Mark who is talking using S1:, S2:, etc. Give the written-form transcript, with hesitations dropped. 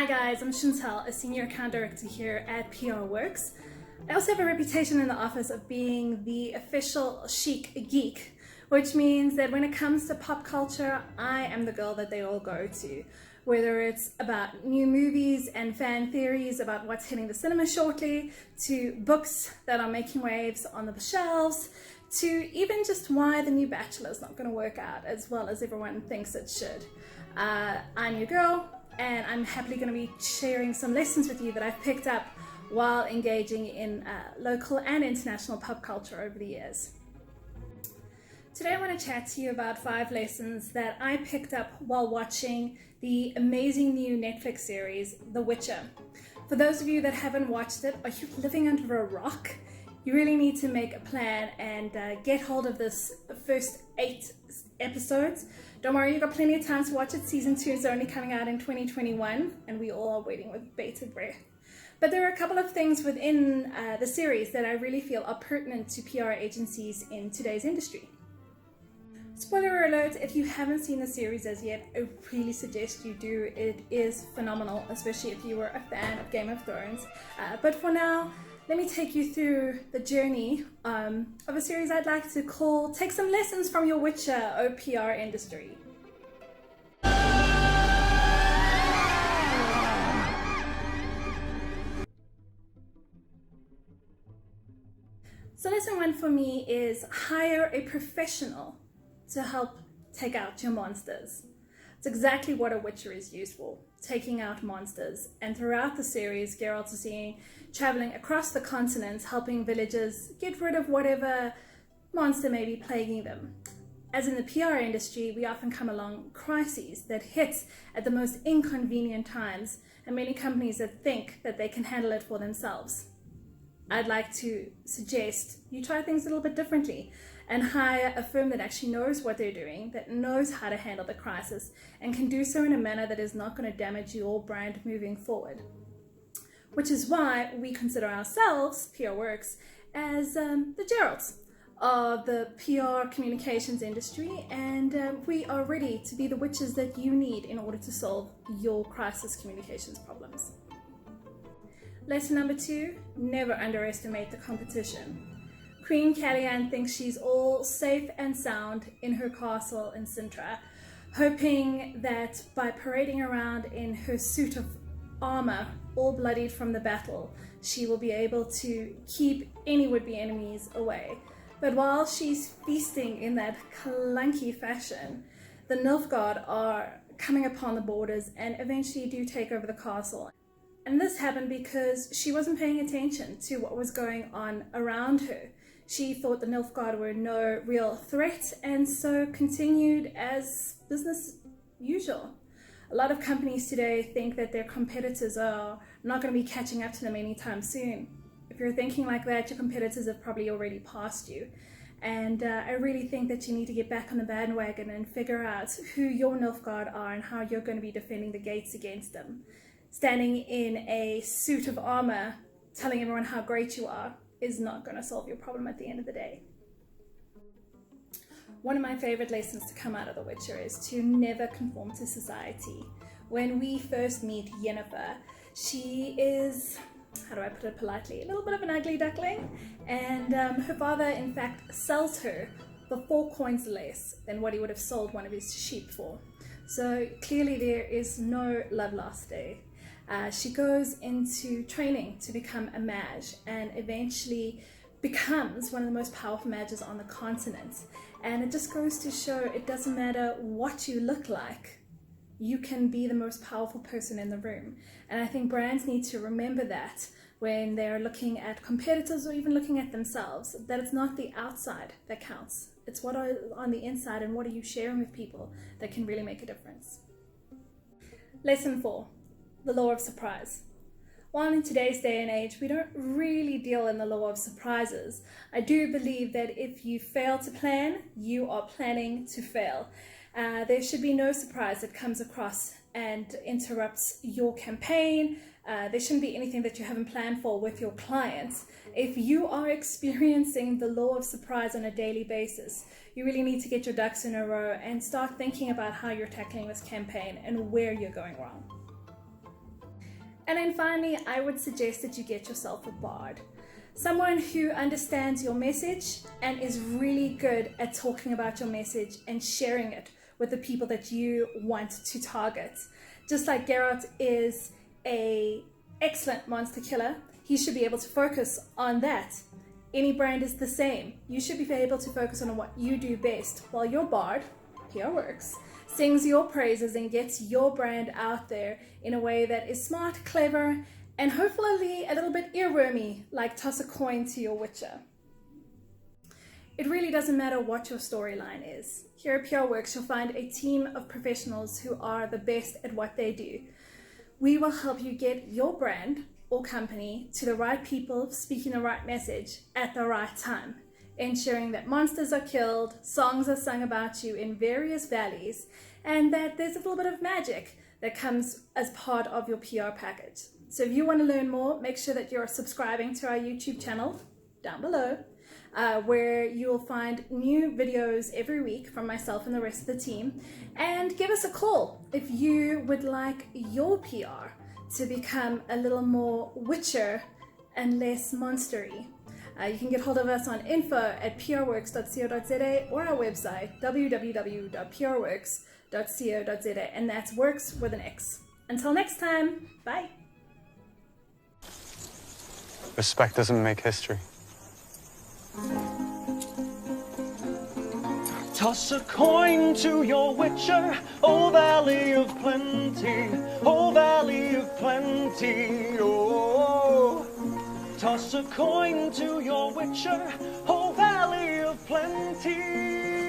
S1: Hi guys, I'm Chantal, a Senior Account Director here at PR Worx. I also have a reputation in the office of being the official chic geek, which means that when it comes to pop culture, I am the girl that they all go to. Whether it's about new movies and fan theories about what's hitting the cinema shortly, to books that are making waves on the shelves, to even just why the new Bachelor is not going to work out as well as everyone thinks it should. I'm your girl, and I'm happily going to be sharing some lessons with you that I've picked up while engaging in local and international pop culture over the years. Today I want to chat to you about 5 lessons that I picked up while watching the amazing new Netflix series, The Witcher. For those of you that haven't watched it, are you living under a rock? You really need to make a plan and get hold of this first 8 episodes. Don't worry, you've got plenty of time to watch it. Season 2 is only coming out in 2021, and we all are waiting with bated breath. But there are a couple of things within the series that I really feel are pertinent to PR agencies in today's industry. Spoiler alert, if you haven't seen the series as yet, I really suggest you do. It is phenomenal, especially if you were a fan of Game of Thrones. But for now, let me take you through the journey of a series I'd like to call Take Some Lessons from Your Witcher, O PR Industry. So lesson 1 for me is hire a professional to help take out your monsters. It's exactly what a Witcher is used for, taking out monsters. And throughout the series, Geralt is seen traveling across the continent, helping villagers get rid of whatever monster may be plaguing them. As in the PR industry, we often come along crises that hit at the most inconvenient times, and many companies that think that they can handle it for themselves. I'd like to suggest you try things a little bit differently and hire a firm that actually knows what they're doing, that knows how to handle the crisis, and can do so in a manner that is not going to damage your brand moving forward. Which is why we consider ourselves, PR Worx, as the Geralts of the PR communications industry, and we are ready to be the witches that you need in order to solve your crisis communications problems. Lesson number 2, never underestimate the competition. Queen Calianne thinks she's all safe and sound in her castle in Sintra, hoping that by parading around in her suit of armor, all bloodied from the battle, she will be able to keep any would-be enemies away. But while she's feasting in that clunky fashion, the Nilfgaard are coming upon the borders and eventually do take over the castle. And this happened because she wasn't paying attention to what was going on around her. She thought the Nilfgaard were no real threat, and so continued as business usual. A lot of companies today think that their competitors are not going to be catching up to them anytime soon. If you're thinking like that, your competitors have probably already passed you. And I really think that you need to get back on the bandwagon and figure out who your Nilfgaard are and how you're going to be defending the gates against them. Standing in a suit of armor, telling everyone how great you are, is not going to solve your problem at the end of the day. One of my favorite lessons to come out of The Witcher is to never conform to society. When we first meet Yennefer, she is, how do I put it politely, a little bit of an ugly duckling, and her father in fact sells her for 4 coins less than what he would have sold one of his sheep for. So clearly there is no love lost there. She goes into training to become a mage and eventually becomes one of the most powerful mages on the continent. And it just goes to show it doesn't matter what you look like, you can be the most powerful person in the room. And I think brands need to remember that when they're looking at competitors or even looking at themselves, that it's not the outside that counts. It's what are on the inside and what are you sharing with people that can really make a difference. Lesson 4. The law of surprise. While in today's day and age, we don't really deal in the law of surprises, I do believe that if you fail to plan, you are planning to fail. There should be no surprise that comes across and interrupts your campaign. There shouldn't be anything that you haven't planned for with your clients. If you are experiencing the law of surprise on a daily basis, you really need to get your ducks in a row and start thinking about how you're tackling this campaign and where you're going wrong. And then finally, I would suggest that you get yourself a bard. Someone who understands your message and is really good at talking about your message and sharing it with the people that you want to target. Just like Geralt is an excellent monster killer, he should be able to focus on that. Any brand is the same. You should be able to focus on what you do best, while your bard, PR Worx, sings your praises and gets your brand out there in a way that is smart, clever, and hopefully a little bit earwormy, like toss a coin to your witcher. It really doesn't matter what your storyline is. Here at PR Worx, you'll find a team of professionals who are the best at what they do. We will help you get your brand or company to the right people speaking the right message at the right time, ensuring that monsters are killed, songs are sung about you in various valleys, and that there's a little bit of magic that comes as part of your PR package. So if you want to learn more, make sure that you're subscribing to our YouTube channel down below, where you'll find new videos every week from myself and the rest of the team. And give us a call if you would like your PR to become a little more witcher and less monstery. You can get hold of us on info@prworx.co.za or our website www.prworx.co.za, and that's Worx with an X. Until next time, bye.
S2: Respect doesn't make history.
S3: Toss a coin to your witcher, oh valley of plenty, oh valley of plenty, oh. Toss a coin to your witcher, oh valley of plenty.